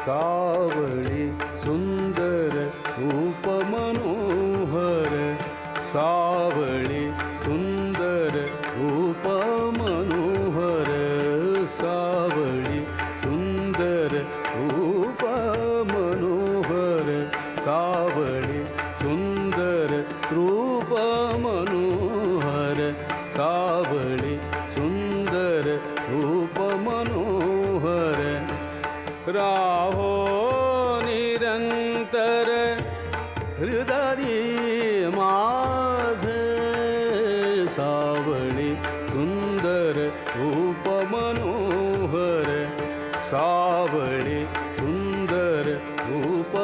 सावळी सुंदर रूप मनोहर, सावळी सुंदर रूप मनोहर, सावळी सुंदर रूप मनोहर, सावळी सुंदर रूप मनोहर, सावळी सुंदर रूप मनोहर, राहो निरंतर हृदयी माझे, सावळी सुंदर रूप मनोहर, सावळी सुंदर रूप